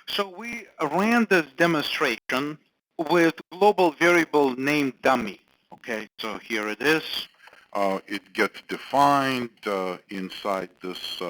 So we ran this demonstration with global variable named dummy. Okay, so here it is. It gets defined inside this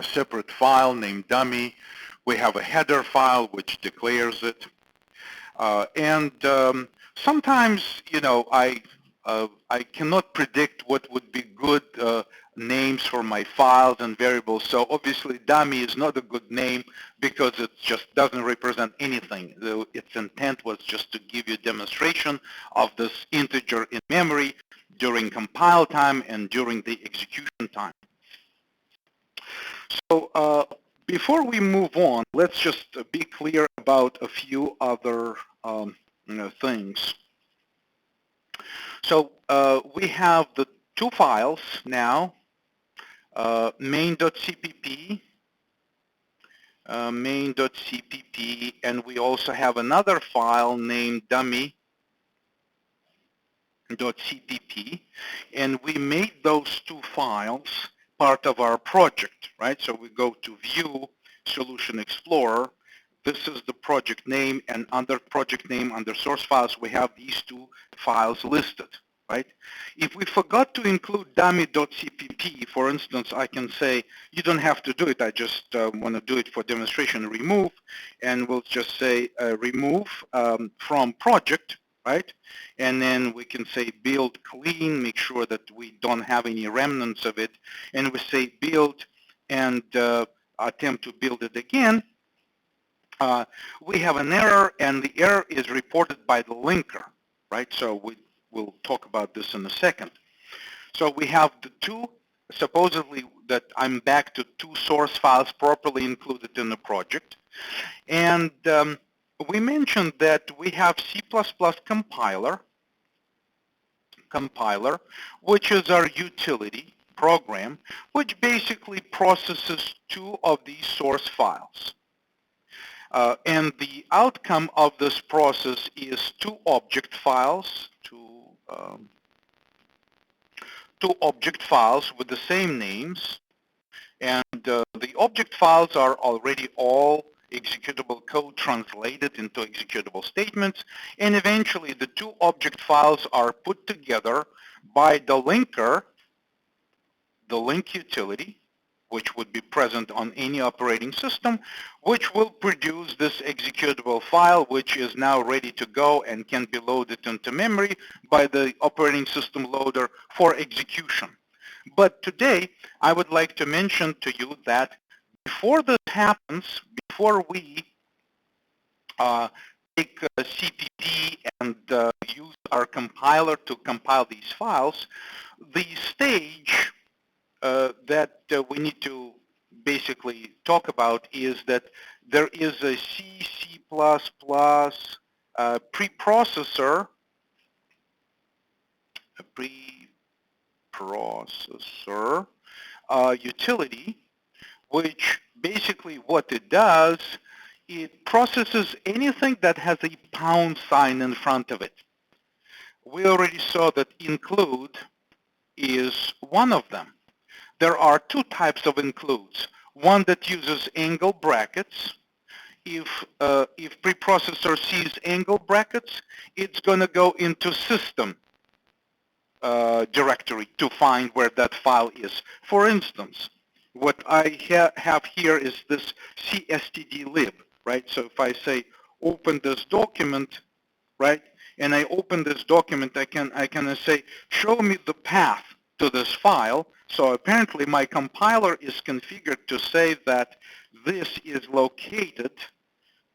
separate file named dummy. We have a header file which declares it. And sometimes, I cannot predict what would be good names for my files and variables. So obviously, dummy is not a good name because it just doesn't represent anything. Its intent was just to give you a demonstration of this integer in memory during compile time and during the execution time. So before we move on, let's just be clear about a few other things. So we have the two files now, main.cpp, main.cpp, and we also have another file named dummy.cpp, and we made those two files part of our project, right? So we go to View, Solution Explorer. This is the project name, and under project name, under source files, we have these two files listed, right? If we forgot to include dummy.cpp, for instance, I can say, you don't have to do it, I just want to do it for demonstration, remove, and we'll just say remove from project, right? And then we can say build clean, make sure that we don't have any remnants of it, and we say build and attempt to build it again. We have an error, and the error is reported by the linker, right? So we'll talk about this in a second. So we have the two, supposedly that I'm back to two source files properly included in the project. And we mentioned that we have C++ compiler, which is our utility program, which basically processes two of these source files. And the outcome of this process is two object files, two object files with the same names. And the object files are already all executable code translated into executable statements. And eventually, the two object files are put together by the linker, the link utility, which would be present on any operating system, which will produce this executable file, which is now ready to go and can be loaded into memory by the operating system loader for execution. But today, I would like to mention to you that before this happens, before we take CPP and use our compiler to compile these files, the stage that we need to basically talk about is that there is a C++ preprocessor, utility, which basically what it does, it processes anything that has a pound sign in front of it. We already saw that include is one of them. There are two types of includes. One that uses angle brackets. If preprocessor sees angle brackets, it's going to go into system directory to find where that file is. For instance, what I have here is this cstdlib, right? So if I say open this document, right, and I open this document, I can say show me the path to this file. So apparently my compiler is configured to say that this is located.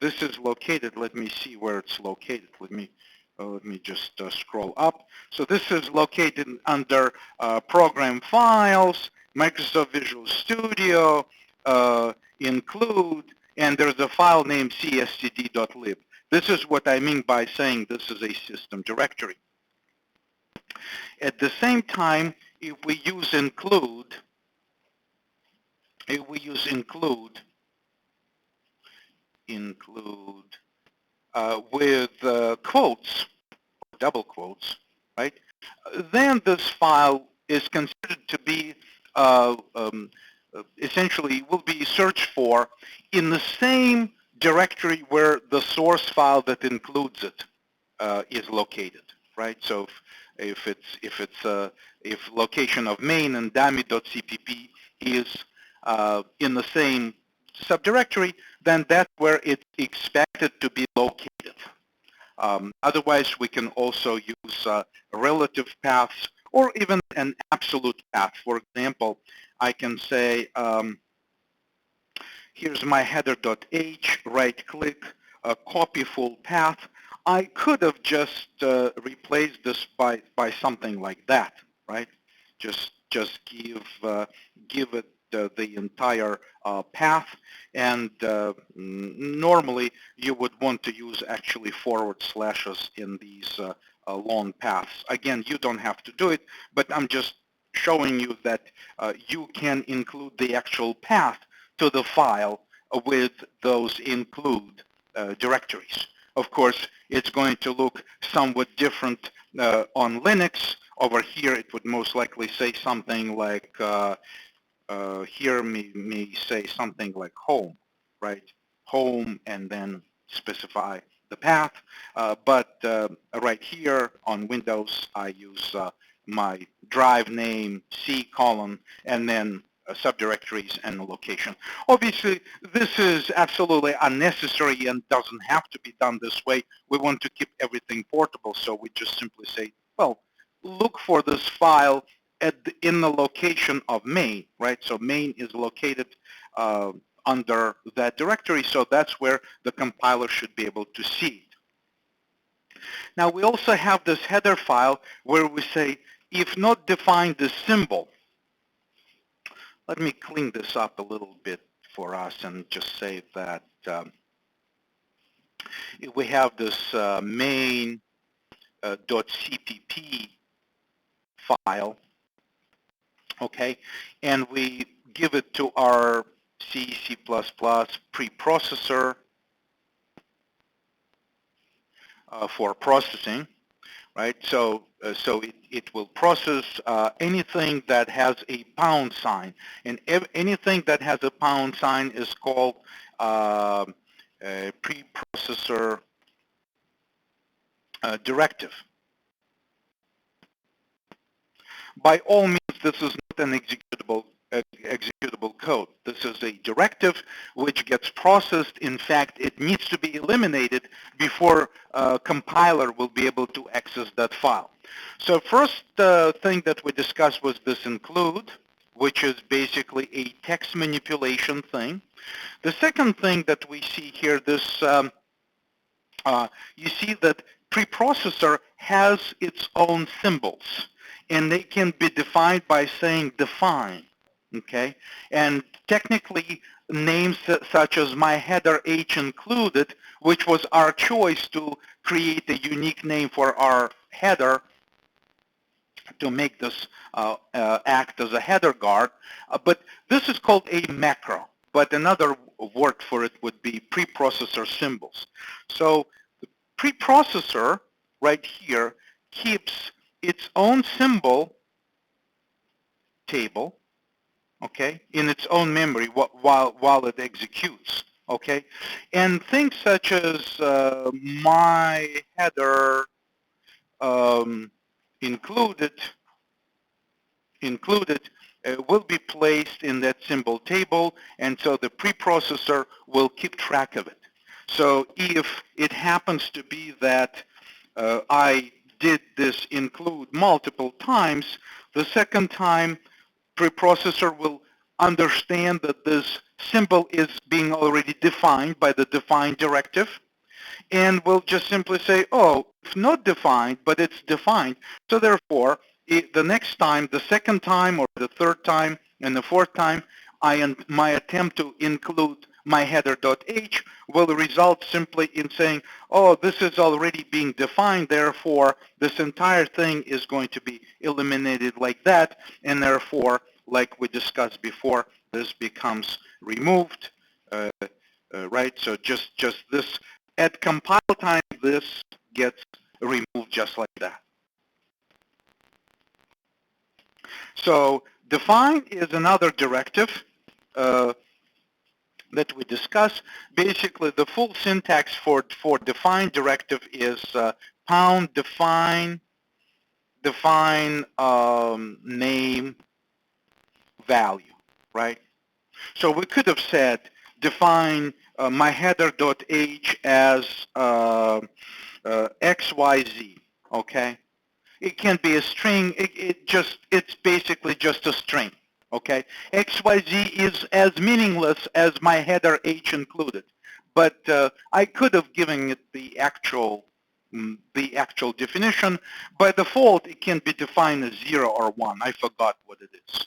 Let me see where it's located. Let me just scroll up. So this is located under Program Files, Microsoft Visual Studio, Include, and there's a file named cstd.lib. This is what I mean by saying this is a system directory. At the same time, if we use include with quotes, double quotes, right? Then this file is considered to be essentially will be searched for in the same directory where the source file that includes it is located, right? So if location of main and dami.cpp is in the same subdirectory, then that's where it's expected to be located. Otherwise, we can also use relative paths or even an absolute path. For example, I can say, here's my header.h, right-click, copy full path. I could have just replaced this by something like that, right? Just give it the entire path, and normally you would want to use actually forward slashes in these long paths. Again, you don't have to do it, but I'm just showing you that you can include the actual path to the file with those include directories. Of course, it's going to look somewhat different on Linux. Over here, it would most likely say something like, here may say something like home, right? Home, and then specify the path. But right here on Windows, I use my drive name, C colon, and then subdirectories and the location. Obviously, this is absolutely unnecessary and doesn't have to be done this way. We want to keep everything portable, so we just simply say, well, look for this file in the location of main, right? So main is located under that directory, so that's where the compiler should be able to see it. Now we also have this header file where we say, if not defined the symbol. Let me clean this up a little bit for us and just say that we have this main .cpp file, okay, and we give it to our C, C++ preprocessor for processing, right? So it will process anything that has a pound sign, and anything that has a pound sign is called a preprocessor directive. By all means, this is not an executable code. This is a directive which gets processed. In fact, it needs to be eliminated before compiler will be able to access that file. So first thing that we discussed was this include, which is basically a text manipulation thing. The second thing that we see here, this you see that preprocessor has its own symbols, and they can be defined by saying define, okay? And technically, names such as my header H included, which was our choice to create a unique name for our header to make this act as a header guard, but this is called a macro, but another word for it would be preprocessor symbols. So the preprocessor right here keeps its own symbol table, okay, in its own memory while it executes, okay? And things such as my header included will be placed in that symbol table, and so the preprocessor will keep track of it. So if it happens to be that I did this include multiple times, the second time preprocessor will understand that this symbol is being already defined by the define directive, and we'll just simply say, oh, it's not defined, but it's defined. So therefore, the next time, the second time, or the third time, and the fourth time, my attempt to include my header.h will result simply in saying, oh, this is already being defined, therefore, this entire thing is going to be eliminated like that, and therefore, like we discussed before, this becomes removed, right? So just this. At compile time, this gets removed just like that. So define is another directive, uh, that we discuss. Basically, the full syntax for define directive is pound define name value, right? So we could have said define my header.h as XYZ, okay? It can be a string. It's basically just a string, okay? XYZ is as meaningless as my header H included, but I could have given it the actual definition. By default, it can be defined as 0 or 1. I forgot what it is.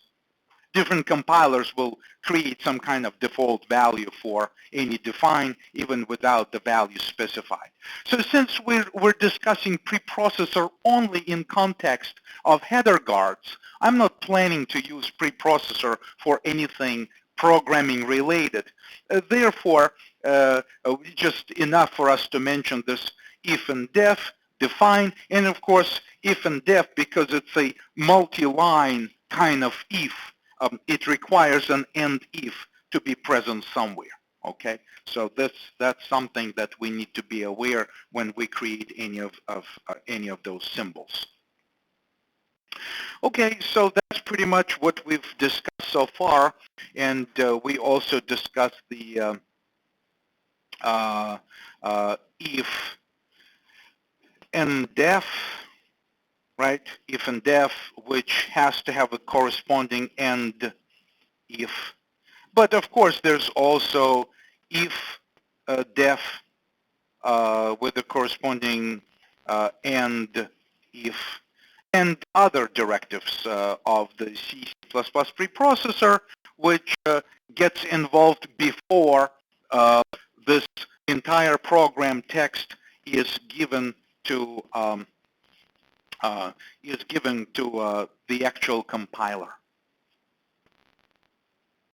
Different compilers will create some kind of default value for any define, even without the value specified. So since we're discussing preprocessor only in context of header guards, I'm not planning to use preprocessor for anything programming related. Therefore, just enough for us to mention this if and def, define, and of course if and def, because it's a multi-line kind of if, it requires an end if to be present somewhere, okay? So that's something that we need to be aware when we create any of those symbols. Okay, so that's pretty much what we've discussed so far, and we also discussed the if and def, right? If and def, which has to have a corresponding end if. But of course, there's also if def with the corresponding end if, and other directives of the C++ preprocessor, which gets involved before this entire program text is given to the actual compiler.